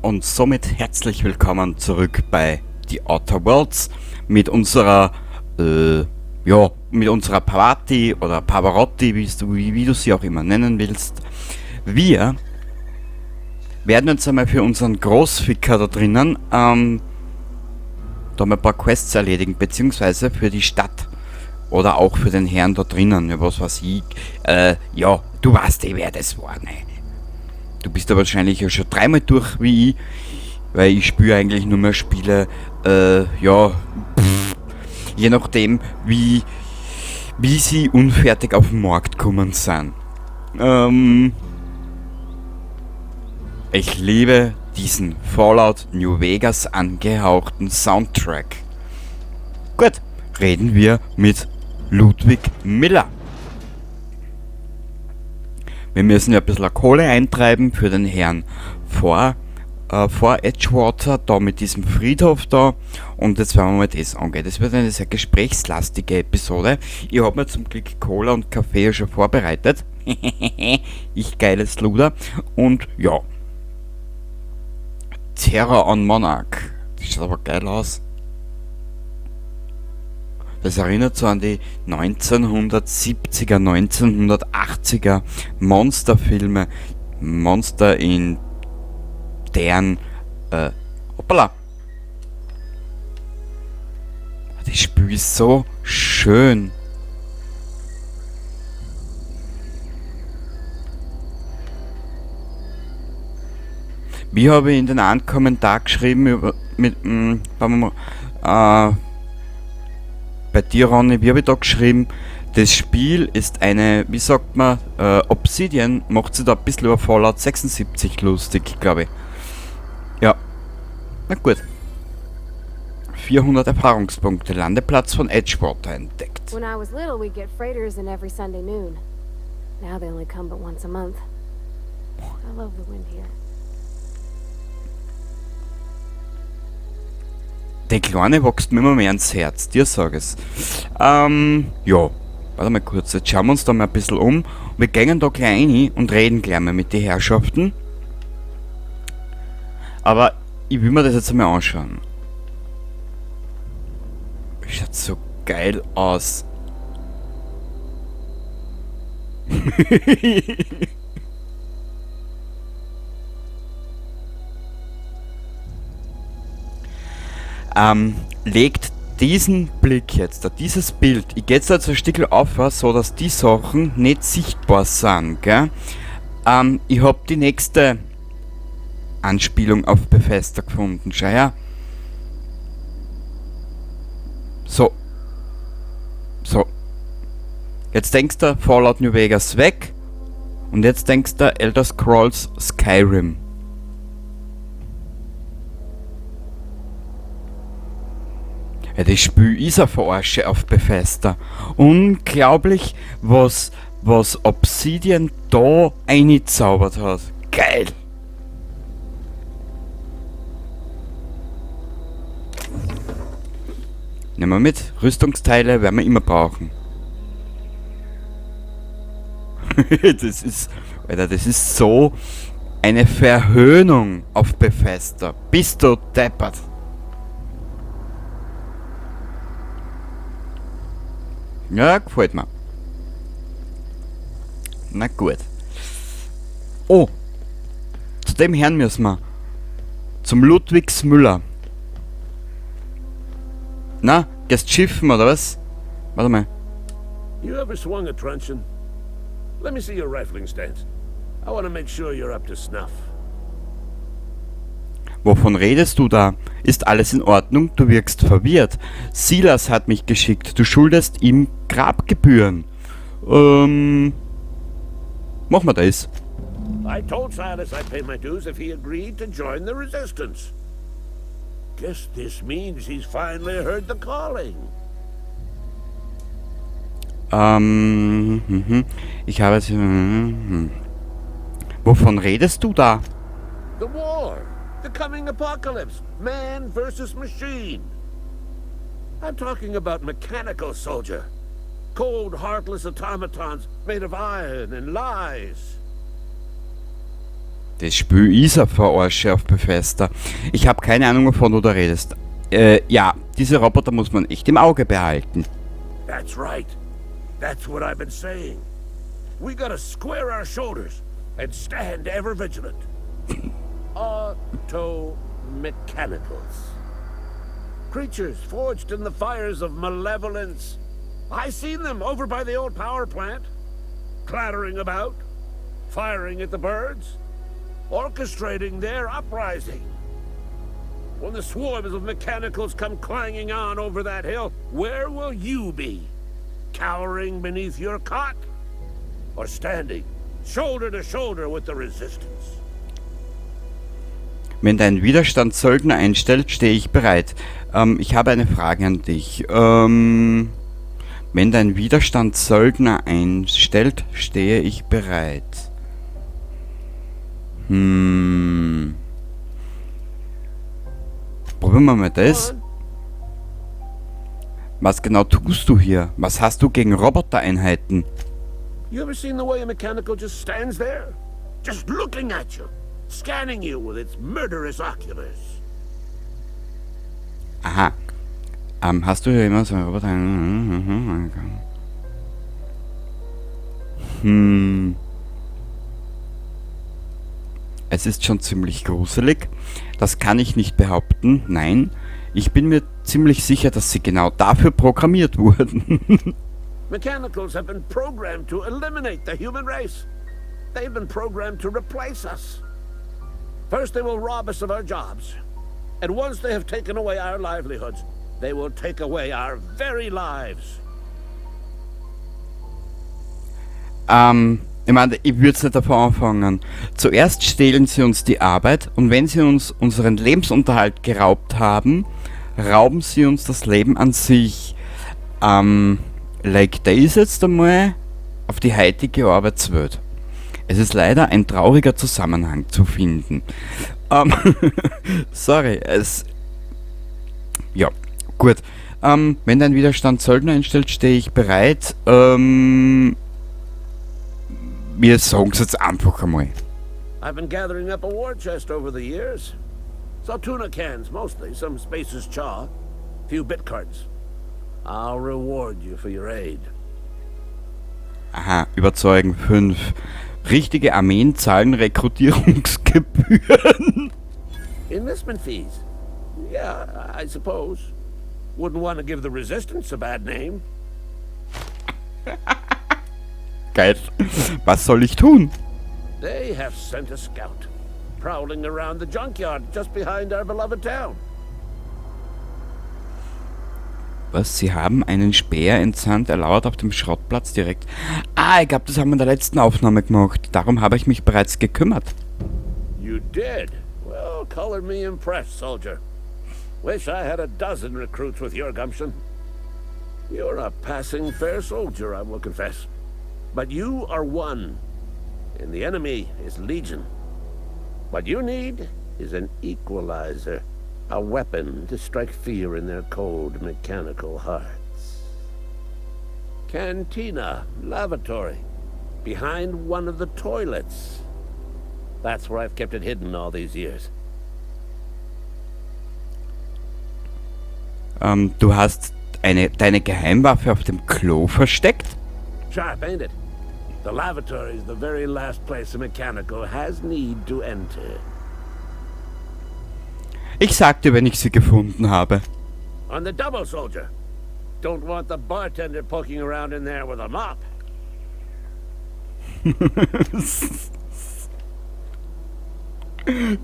Und somit herzlich willkommen zurück bei The Outer Worlds mit unserer, mit unserer Party oder Pavarotti, wie du sie auch immer nennen willst. Wir werden uns einmal für unseren Großficker da drinnen, da mal ein paar Quests erledigen, beziehungsweise für die Stadt. Oder auch für den Herrn da drinnen, ja, was weiß ich. Du weißt wer das war, ne? Du bist da wahrscheinlich ja schon dreimal durch wie ich, weil ich spiele eigentlich nur mehr Spiele, je nachdem, wie sie unfertig auf den Markt kommen sind. Ich liebe diesen Fallout New Vegas angehauchten Soundtrack. Gut, reden wir mit Ludwig Miller. Wir müssen ja ein bisschen Kohle eintreiben für den Herrn vor Edgewater, da mit diesem Friedhof da. Und jetzt werden wir mal das angehen. Das wird eine sehr gesprächslastige Episode. Ich habe mir zum Glück Cola und Kaffee schon vorbereitet. Ich geiles Luder. Und ja. Terror on Monarch. Das schaut aber geil aus. Das erinnert so an die 1970er, 1980er Monsterfilme. Monster in deren... hoppala! Das Spiel ist so schön. Wie habe ich in den einen Kommentar geschrieben bei dir, Ronny, wie habe ich da geschrieben, das Spiel ist eine, wie sagt man, Obsidian macht sich da ein bisschen über Fallout 76 lustig, glaube ich. Ja, na gut. 400 Erfahrungspunkte, Landeplatz von Edgewater entdeckt. When I was little, we'd get freighters in every Sunday noon. Now they only come but once a month. I love the wind here. Der Kleine wächst mir immer mehr ins Herz, dir sag es. Warte mal kurz, jetzt schauen wir uns da mal ein bisschen um. Wir gehen da gleich rein und reden gleich mal mit den Herrschaften. Aber ich will mir das jetzt einmal anschauen. Schaut so geil aus. Legt diesen Blick jetzt, dieses Bild, ich gehe jetzt also ein Stückchen auf, so dass die Sachen nicht sichtbar sind, gell? Ich hab die nächste Anspielung auf Bethesda gefunden, schau her. So. Jetzt denkst du Fallout New Vegas weg und jetzt denkst du Elder Scrolls Skyrim. Ja, das Spiel ist eine Verarsche auf Bethesda. Unglaublich, was Obsidian da eingezaubert hat. Geil! Nehmen wir mit. Rüstungsteile werden wir immer brauchen. Das ist so eine Verhöhnung auf Bethesda. Bist du deppert? Ja, gefällt mir. Na gut. Oh, zu dem Herrn müssen wir. Zum Ludwigs Müller. Na, gehst schiffen oder was? Warte mal. You ever swung a truncheon? Let me see your rifling stance. I want to make sure you're up to snuff. Wovon redest du da? Ist alles in Ordnung? Du wirkst verwirrt. Silas hat mich geschickt. Du schuldest ihm Grabgebühren. Machen wir das. I told Silas I'd pay my dues if he agreed to join the resistance. Guess this means he's finally heard the calling. Ich habe... Wovon redest du da? The war. The coming apocalypse. Man versus machine. I'm talking about mechanical soldier. Cold, heartless automatons made of iron and lies. Das Spiel ist ein Verarsche auf Bethesda. Ich habe keine Ahnung, wovon du da redest. Ja, diese Roboter muss man echt im Auge behalten. That's right. That's what I've been saying. We gotta square our shoulders and stand ever vigilant. Auto-mechanicals. Creatures forged in the fires of malevolence. I seen them over by the old power plant. Clattering about, firing at the birds, orchestrating their uprising. When the swarms of mechanicals come clanging on over that hill, where will you be? Cowering beneath your cot? Or standing, shoulder to shoulder with the resistance? Wenn dein Widerstand Söldner einstellt, stehe ich bereit. Ich habe eine Frage an dich. Wenn dein Widerstand Söldner einstellt, stehe ich bereit. Probieren wir mal das. Was genau tust du hier? Was hast du gegen Robotereinheiten? You ever seen the way a mechanical just stands there? Just looking at you, scanning you with its murderous oculars. Aha. Hast du hier immer so einen Roboter? Es ist schon ziemlich gruselig. Das kann ich nicht behaupten. Nein. Ich bin mir ziemlich sicher, dass sie genau dafür programmiert wurden. Mechanicals have been programmed to eliminate the human race. They've been programmed to replace us. First they will rob us of our jobs. And once they have taken away our livelihoods, they will take away our very lives. Ich meine, ich würde es nicht davon anfangen. Zuerst stehlen sie uns die Arbeit und wenn sie uns unseren Lebensunterhalt geraubt haben, rauben sie uns das Leben an sich. Like das jetzt einmal auf die heutige Arbeitswelt. Es ist leider ein trauriger Zusammenhang zu finden. Sorry, ja, gut. Wenn dein Widerstand Söldner einstellt, stehe ich bereit. Wir sagen es jetzt einfach einmal. I've been gathering up a war chest over the years. Saltuna cans mostly, some Spacer's Chaw, few bit cards. I'll reward you for your aid. Aha, überzeugen 5. Richtige Armeen zahlen Rekrutierungsgebühren. Enlistment fees? Yeah, I suppose. Wouldn't want to give the Resistance a bad name. Geil. Was soll ich tun? They have sent a scout, prowling around the junkyard just behind our beloved town. Was? Sie haben einen Speer entsandt, er lauert auf dem Schrottplatz direkt. Ich glaube, das haben wir in der letzten Aufnahme gemacht. Darum habe ich mich bereits gekümmert. You did? Well, color me impressed, soldier. Wish I had a dozen recruits with your gumption. You're a passing fair soldier, I will confess. But you are one, and the enemy is legion. What you need is an equalizer. A weapon to strike fear in their cold, mechanical hearts. Cantina, lavatory, behind one of the toilets. That's where I've kept it hidden all these years. Du hast deine Geheimwaffe auf dem Klo versteckt? Sharp, ain't it? The lavatory is the very last place a mechanical has need to enter. Ich sagte, wenn ich sie gefunden habe. On the double, soldier. Don't want the bartender poking around in there with a mop.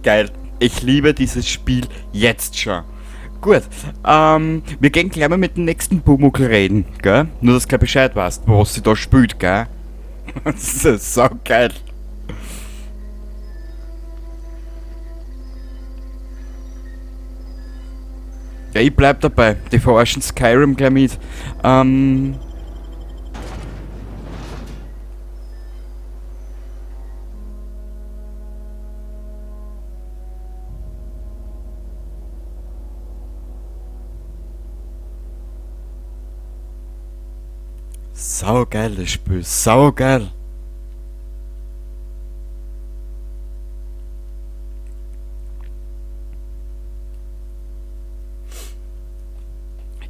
Geil. Ich liebe dieses Spiel jetzt schon. Gut, wir gehen gleich mal mit dem nächsten Pumuckl reden, gell? Nur, dass du gleich Bescheid weißt, was sie da spielt, gell? Das ist so geil. Ja, ich bleib dabei. Die verarschen Skyrim gleich mit. Saugeil, das Spiel. Saugeil.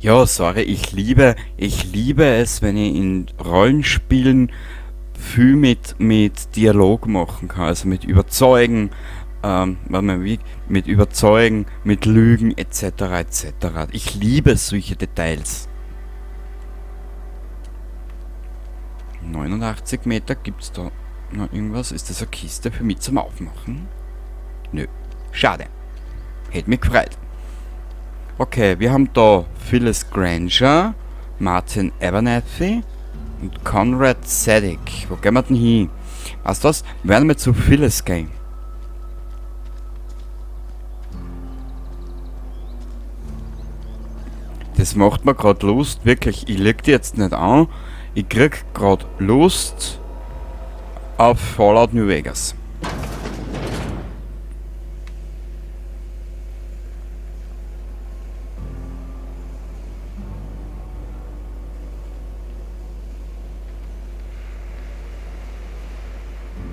Ja, sorry, ich liebe es, wenn ich in Rollenspielen viel mit Dialog machen kann, also mit Überzeugen, mit Überzeugen, mit Lügen etc. etc. Ich liebe solche Details. 89 Meter, gibt's da noch irgendwas? Ist das eine Kiste für mich zum Aufmachen? Nö, schade. Hätte mich gefreut. Okay, wir haben da Phyllis Granger, Martin Abernathy und Conrad Sadek. Wo gehen wir denn hin? Weißt du was? Werden wir zu Phyllis gehen. Das macht mir gerade Lust, wirklich. Ich leg die jetzt nicht an. Ich krieg gerade Lust auf Fallout New Vegas.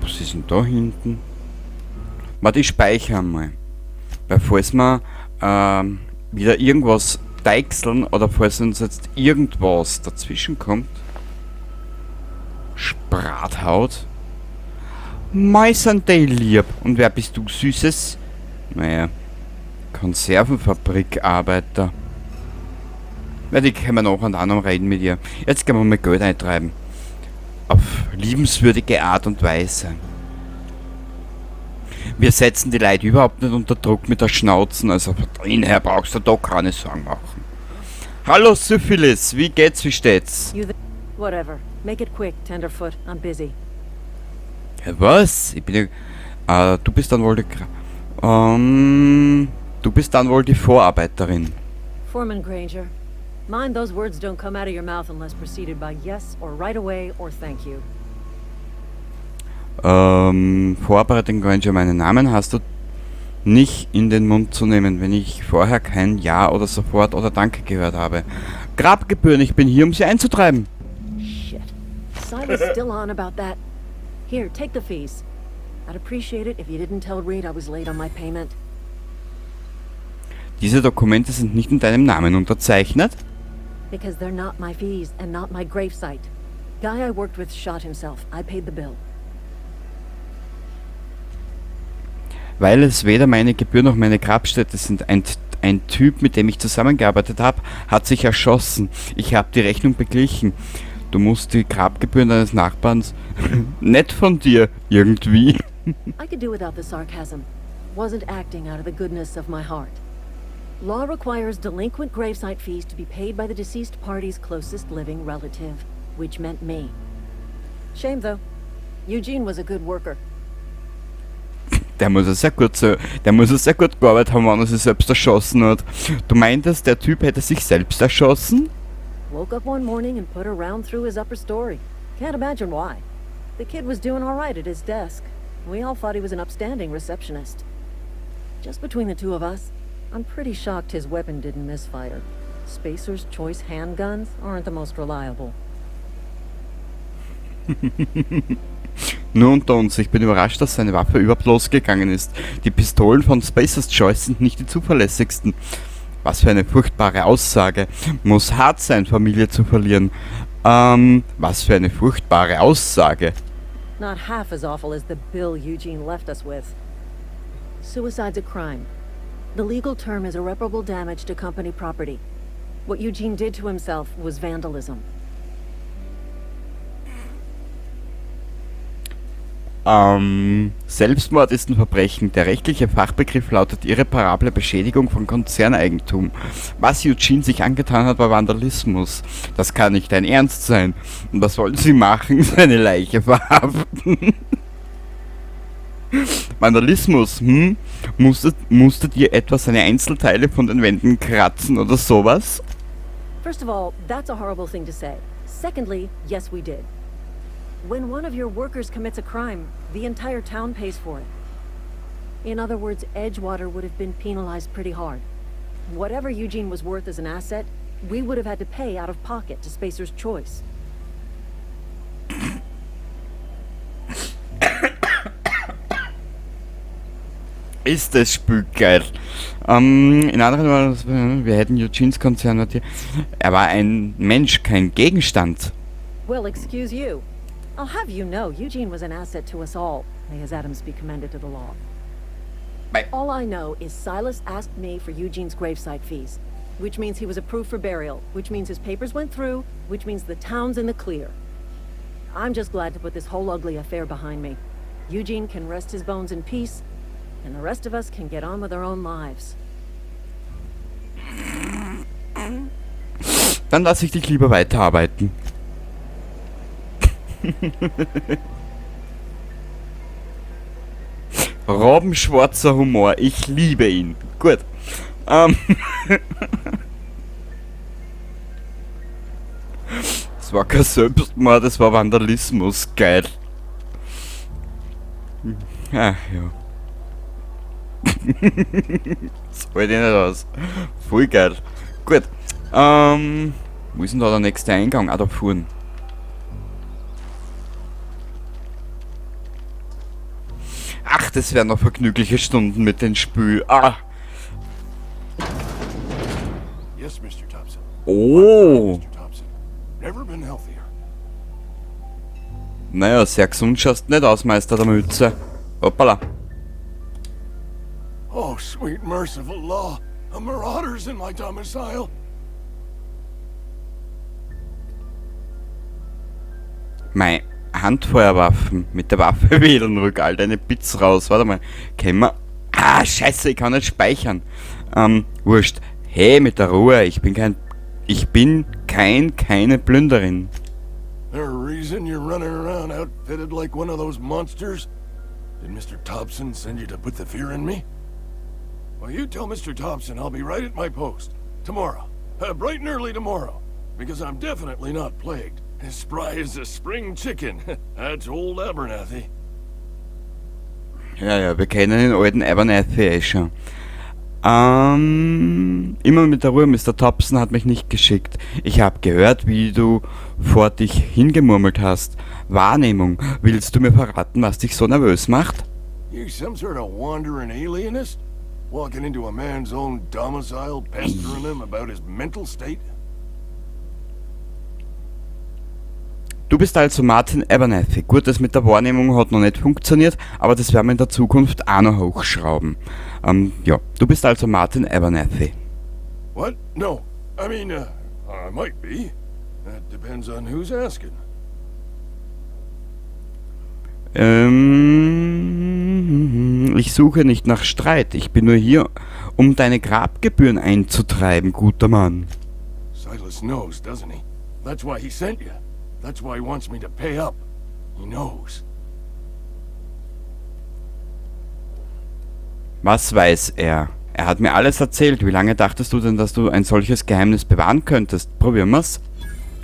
Was ist denn da hinten? Warte, ich speichere mal. Weil falls wir wieder irgendwas deichseln oder falls uns jetzt irgendwas dazwischen kommt. Sprathaut. Mäusern lieb. Und wer bist du, Süßes? Naja, Konservenfabrikarbeiter. Ja, die können wir noch und an reden mit ihr. Jetzt können wir mal Geld eintreiben. Auf liebenswürdige Art und Weise. Wir setzen die Leute überhaupt nicht unter Druck mit der Schnauzen, also von drin her brauchst du da keine Sorgen machen. Hallo Syphilis, wie geht's, wie steht's? Whatever. Make it quick, Tenderfoot. I'm busy. Was? Ich bin ja... du bist dann wohl die... du bist dann wohl die Vorarbeiterin. Foreman Granger. Mind those words don't come out of your mouth unless preceded by yes or right away or thank you. Vorarbeiterin Granger, meinen Namen hast du nicht in den Mund zu nehmen, wenn ich vorher kein Ja oder sofort oder Danke gehört habe. Grabgebühren, ich bin hier, um sie einzutreiben. Shit. Silas still on about that. Here, take the fees. I'd appreciate it if you didn't tell Reed I was late on my payment. Diese Dokumente sind nicht in deinem Namen unterzeichnet? Because they're not my fees and not my gravesite. Guy I worked with shot himself. I paid the bill. Weil es weder meine Gebühr noch meine Grabstätte sind. Ein Typ, mit dem ich zusammengearbeitet habe, hat sich erschossen. Ich habe die Rechnung beglichen. Du musst die Grabgebühren deines Nachbarns... nett von dir, irgendwie. I could do without the sarcasm. Wasn't acting out of the goodness of my heart. Law requires delinquent gravesite fees to be paid by the deceased party's closest living relative, which meant me. Shame though. Eugene was a good worker. Der muss ja sehr gut gearbeitet haben, wenn er sich selbst erschossen hat. Du meintest, der Typ hätte sich selbst erschossen? Woke up one morning and put a round through his upper story. Can't imagine why. The kid was doing all right at his desk. We all thought he was an upstanding receptionist. Just between the two of us, I'm pretty shocked his weapon didn't misfire. Spacer's Choice handguns aren't the most reliable. Nur unter uns, ich bin überrascht, dass seine Waffe überhaupt losgegangen ist. Die Pistolen von Spacer's Choice sind nicht die zuverlässigsten. Was für eine furchtbare Aussage. Muss hart sein, Familie zu verlieren. Was für eine furchtbare Aussage. Not half as awful as the bill Eugene left us with. Suicide's a crime. The legal term is irreparable damage to company property. What Eugene did to himself was vandalism. Selbstmord ist ein Verbrechen. Der rechtliche Fachbegriff lautet irreparable Beschädigung von Konzerneigentum. Was Eugene sich angetan hat, war Vandalismus. Das kann nicht dein Ernst sein. Und was wollen sie machen? Seine Leiche verhaften. Vandalismus, Musstet ihr etwa seine Einzelteile von den Wänden kratzen oder sowas? First of all, that's a horrible thing to say. Secondly, yes we did. When one of your workers commits a crime, the entire town pays for it. In other words, Edgewater would have been penalized pretty hard. Whatever Eugene was worth as an asset, we would have had to pay out of pocket to Spacer's Choice. Ist das Spiel geil. In anderen Worten, wir hätten Eugenes Konzern notiert. Er war ein Mensch, kein Gegenstand. Well, excuse you. I'll have you know, Eugene was an asset to us all. May his atoms be commended to the law. Bye. All I know is Silas asked me for Eugene's gravesite fees, which means he was approved for burial, which means his papers went through, which means the town's in the clear. I'm just glad to put this whole ugly affair behind me. Eugene can rest his bones in peace, and the rest of us can get on with our own lives. Dann lasse ich dich lieber weiterarbeiten. Robbenschwarzer Humor, ich liebe ihn. Gut. Das war kein Selbstmord, das war Vandalismus. Geil. Ach ja. Das halte ich nicht aus. Voll geil. Gut. Wo ist denn da der nächste Eingang? Ah, da vorne. Ach, das wären noch vergnügliche Stunden mit dem Spiel. Ah. Yes, Mr. Thompson. Oh. Mr. Thompson. Never been healthier. Naja, sehr gesund schaust nicht aus, Meister der Mütze. Hoppala. Oh, sweet merciful law. A marauder's in my domicile. Mei, Handfeuerwaffen. Mit der Waffe wählen, rück all deine Bits raus. Warte mal. Können wir... Ah, scheiße, ich kann nicht speichern. Wurscht. Hey, mit der Ruhe. Ich bin keine Plünderin. There a reason you're running around outfitted like one of those monsters? Did Mr. Thompson send you to put the fear in me? Well, you tell Mr. Thompson I'll be right at my post. Tomorrow. Bright and early tomorrow. Because I'm definitely not plagued. As spry as a spring chicken. That's old Abernathy. Ja, wir kennen den alten Abernathy eh schon. Immer mit der Ruhe, Mr. Thompson hat mich nicht geschickt. Ich habe gehört, wie du vor dich hingemurmelt hast. Wahrnehmung. Willst du mir verraten, was dich so nervös macht? You some sort of wandering alienist? Walking into a man's own domicile, pestering him about his mental state? Du bist also Martin Abernathy. Gut, das mit der Wahrnehmung hat noch nicht funktioniert, aber das werden wir in der Zukunft auch noch hochschrauben. Ja, du bist also Martin Abernathy. What? No. I mean, I might be. That depends on who's asking. Ich suche nicht nach Streit. Ich bin nur hier, um deine Grabgebühren einzutreiben, guter Mann. Silas knows, doesn't he? That's why he sent you. That's why he wants me to pay up. He knows. Was weiß er? Er hat mir alles erzählt. Wie lange dachtest du denn, dass du ein solches Geheimnis bewahren könntest? Probieren wir's.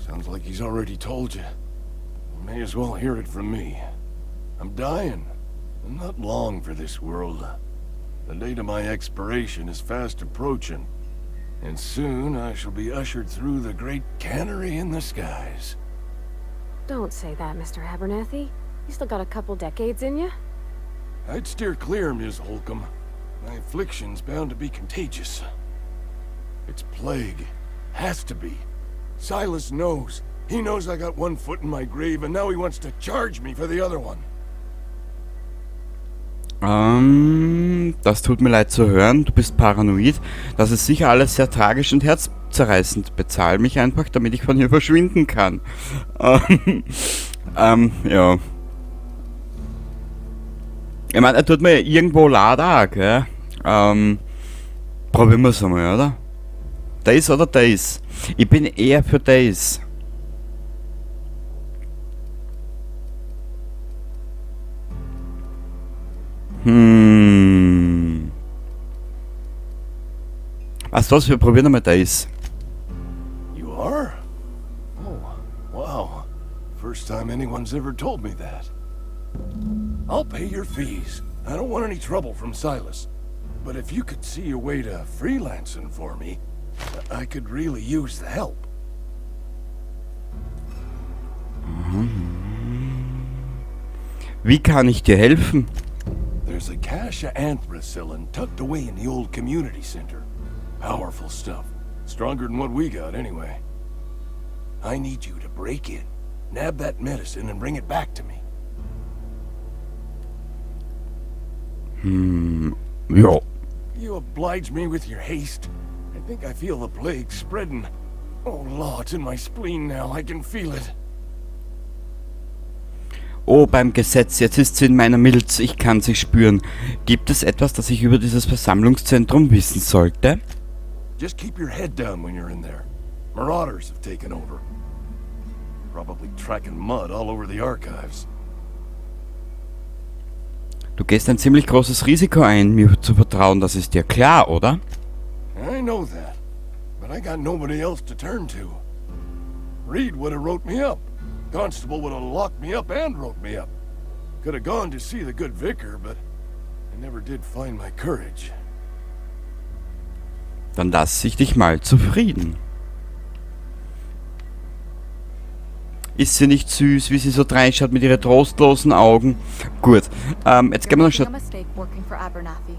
Sounds like he's already told you. You may as well hear it from me. I'm dying. I'm not long for this world. The date of my expiration is fast approaching. And soon I shall be ushered through the great cannery in the skies. Don't say that, Mr. Abernathy. You still got a couple decades in you. I'd steer clear, Ms. Holcomb. My affliction's bound to be contagious. It's plague. Has to be. Silas knows. He knows I got one foot in my grave, and now he wants to charge me for the other one. Das tut mir leid zu hören. Du bist paranoid. Das ist sicher alles sehr tragisch und herzzerreißend. Bezahl mich einfach, damit ich von hier verschwinden kann. Ja. Ich meine, er tut mir irgendwo leid auch, gell? Probieren wir es einmal, oder? Days oder Days? Ich bin eher für Days. Weißt du was, wir probieren einmal Days. You are? Oh, wow. First time anyone's ever told me that. I'll pay your fees. I don't want any trouble from Silas. But if you could see a way to freelancing for me, I could really use the help. Wie kann ich dir helfen? There's There's a cache of anthracillin tucked away in the old community center. Powerful stuff. Stronger than what we got, anyway. I need you to break in, nab that medicine, and bring it back to me. Ja. You oblige me with your haste. I think I feel the plague spreading. Oh, Law, it's in my spleen now. I can feel it. Oh, beim Gesetz, jetzt ist sie in meiner Milz, ich kann sie spüren. Gibt es etwas, das ich über dieses Versammlungszentrum wissen sollte? Just keep your head down when you're in there. Marauders have taken over. Probably tracking mud all over the archives. Du gehst ein ziemlich großes Risiko ein, mir zu vertrauen, das ist dir klar, oder? I know that, but I got nobody else to turn to. Reed would have wrote me up. Constable would have locked me up and wrote me up. Could have gone to see the good vicar, but I never did find my courage. Dann lass ich dich mal zufrieden. Ist sie nicht süß, wie sie so reinschaut mit ihren trostlosen Augen? Gut, jetzt gehen wir noch You're schnell... making a mistake working for Abernathy.